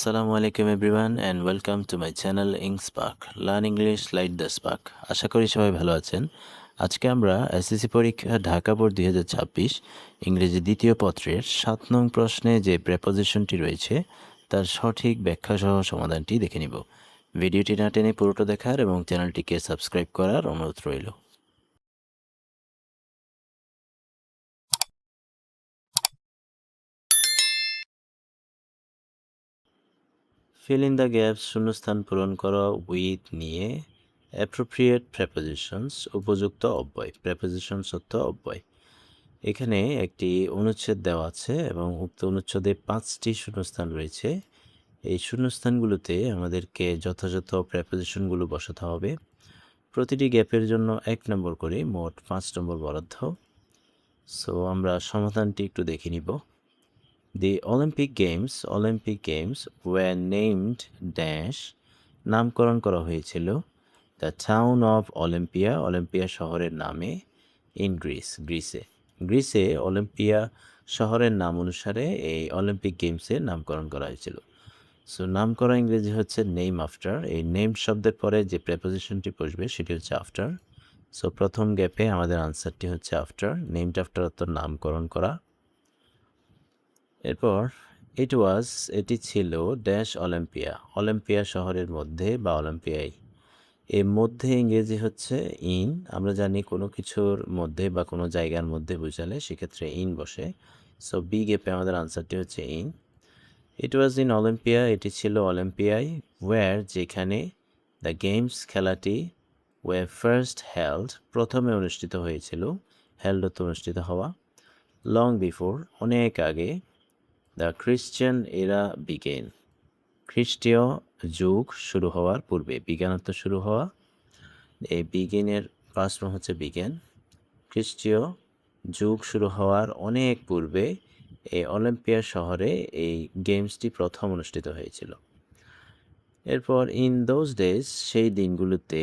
Assalamu alaikum everyone and welcome to my channel InkSpark. Learn English like the Spark. আশা করি সবাই ভালো আছেন। আজকে আমরা এসএসসি পরীক্ষা ঢাকা বোর্ড 2026 ইংরেজি দ্বিতীয় পত্রের 7 নং প্রশ্নে যে প্রেপোজিশনটি রয়েছে তার সঠিক ব্যাখ্যা সহ সমাধানটি দেখে নিব। ভিডিওটি না টেনে পুরোটা দেখার এবং চ্যানেলটিকে সাবস্ক্রাইব করার অনুরোধ রইল। ফিল ইন দ্য গ্যাপস শূন্যস্থান পূরণ করা উইথ নিয়ে অ্যাপ্রোপ্রিয়েট প্রেপোজিশনস উপযুক্ত অব্যয় প্রেপোজিশনস অর্থ অব্যয়। এখানে একটি অনুচ্ছেদ দেওয়া আছে এবং উক্ত অনুচ্ছেদে 5টি শূন্যস্থান রয়েছে। এই শূন্যস্থানগুলোতে আমাদেরকে যথাযথ প্রেপোজিশনগুলো বসাতে হবে। প্রতিটি গ্যাপের জন্য 1 নম্বর করে মোট 5 নম্বর বরাদ্দ। সো আমরা সমাধানটি একটু দেখে নিব। The Olympic Games were named dash নামকরণ করা হয়েছিল দ্য টাউন অফ অলিম্পিয়া শহরের নামে ইন গ্রিসে অলিম্পিয়া শহরের নাম অনুসারে এই অলিম্পিক গেমসের নামকরণ করা হয়েছিল। সো নাম করা ইংরেজি হচ্ছে নেম আফটার। এই নেম শব্দের পরে যে প্রেপোজিশনটি বসবে সেটি হচ্ছে আফটার। সো প্রথম গ্যাপে আমাদের আনসারটি হচ্ছে আফটার। নেমড আফটার অর্থ নামকরণ করা। এরপর এটি ছিল ড্যাশ অলিম্পিয়া শহরের মধ্যে বা অলিম্পিয়ায়। এর মধ্যে ইংরেজি হচ্ছে ইন। আমরা জানি কোনো কিছুর মধ্যে বা কোনো জায়গার মধ্যে বোঝালে সেক্ষেত্রে ইন বসে। সো বি গ্যাপে আমাদের আনসারটি হচ্ছে in. It was in Olympia, এটি ছিল অলিম্পিয়ায়। ওয়্যার যেখানে দ্য গেমস খেলাটি ওয়ে ফার্স্ট হেল্ড প্রথমে অনুষ্ঠিত হয়েছিল। হেল্ড অর্থ অনুষ্ঠিত হওয়া। লং বিফোর অনেক আগে। দ্য খ্রিশ্চান এরা বিগেন খ্রিস্টীয় যুগ শুরু হওয়ার পূর্বে। বিজ্ঞান অর্থ শুরু হওয়া। এই বিগিনের পাস্ট ফর্ম হচ্ছে বিগেন। খ্রিস্টীয় যুগ শুরু হওয়ার অনেক পূর্বে এই অলিম্পিয়া শহরে এই গেমসটি প্রথম অনুষ্ঠিত হয়েছিল। এরপর ইন দোজ ডেজ সেই দিনগুলোতে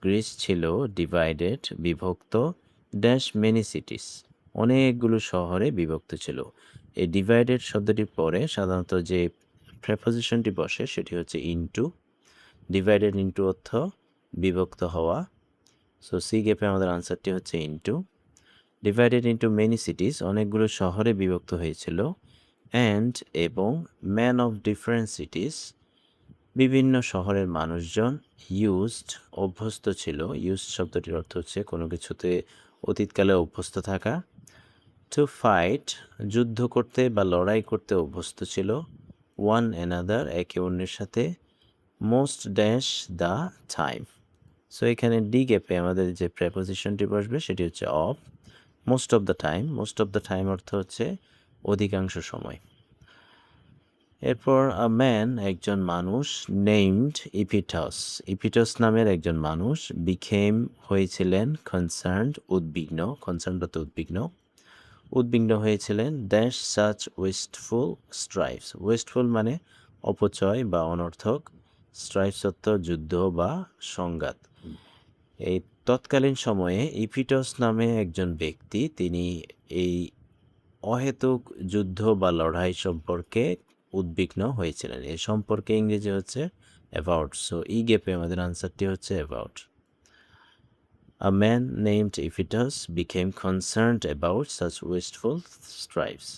গ্রিস ছিল ডিভাইডেড বিভক্ত ড্যাশ মেনি সিটিস অনেকগুলো শহরে বিভক্ত ছিল। এই ডিভাইডেড শব্দটির পরে সাধারণত যে প্রেপোজিশনটি বসে সেটি হচ্ছে ইনটু। ডিভাইডেড ইনটু অর্থ বিভক্ত হওয়া। সো সি গ্যাপে আমাদের আনসারটি হচ্ছে into. Divided into many cities অনেকগুলো শহরে বিভক্ত হয়েছিল। অ্যান্ড এবং ম্যান অফ ডিফারেন্ট সিটিস বিভিন্ন শহরের মানুষজন অভ্যস্ত ছিল। শব্দটির অর্থ হচ্ছে কোনো কিছুতে অতীতকালে অভ্যস্ত থাকা। টু ফাইট যুদ্ধ করতে বা লড়াই করতে অভ্যস্ত ছিল। ওয়ান অ্যানাদার একে অন্যের সাথে। Most dash the time. So এখানে ডি গ্যাপে আমাদের যে প্রেপোজিশনটি বসবে সেটি হচ্ছে of. Most of the time অর্থ হচ্ছে অধিকাংশ সময়। এরপর ম্যান একজন মানুষ নেমড ইপিটস নামের একজন মানুষ হয়েছিলেন কনসার্নড উদ্বিগ্ন হয়েছিলেন ড্যাশ সাচ ওয়েস্টফুল মানে অপচয় বা অনর্থক। স্ট্রাইফস অর্থ যুদ্ধ বা সংঘাত। এই তৎকালীন সময়ে ইপিটস নামে একজন ব্যক্তি তিনি এই অহেতুক যুদ্ধ বা লড়াই সম্পর্কে উদ্বিগ্ন হয়েছিলেন। এই সম্পর্কে ইংরেজি হচ্ছে অ্যাবাউট। সো ই গ্যাপে আমাদের আনসারটি হচ্ছে about. A man named Iphitus became concerned about such wasteful strifes.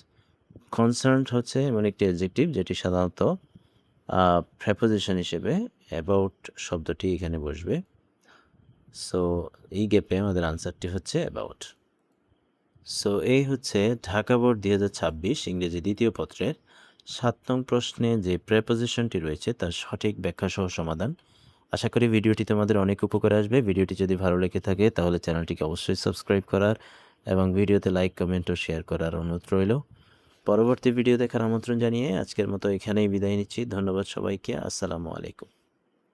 Concerned হচ্ছে এমন একটি অ্যাডজেক্টিভ যেটি সাধারণত প্রেপোজিশন হিসেবে অ্যাবাউট শব্দটি এখানে বসবে। সো এই গ্যাপে আমাদের আনসারটি হচ্ছে অ্যাবাউট। সো এই হচ্ছে ঢাকা বোর্ড 2026 ইংরেজি দ্বিতীয় পত্রের 7 নং প্রশ্নে যে প্রেপোজিশনটি রয়েছে তার সঠিক ব্যাখ্যা সহ সমাধান। আশা করি ভিডিওটি তোমাদের অনেক উপকারে আসবে। ভিডিওটি যদি ভালো লেগে থাকে তাহলে চ্যানেলটিকে অবশ্যই সাবস্ক্রাইব করার এবং ভিডিওতে লাইক কমেন্ট ও শেয়ার করার অনুরোধ রইল। পরবর্তী ভিডিও দেখার আমন্ত্রণ জানিয়ে আজকের মতো এখানেই বিদায় নিচ্ছি। ধন্যবাদ সবাইকে। আসসালামু আলাইকুম।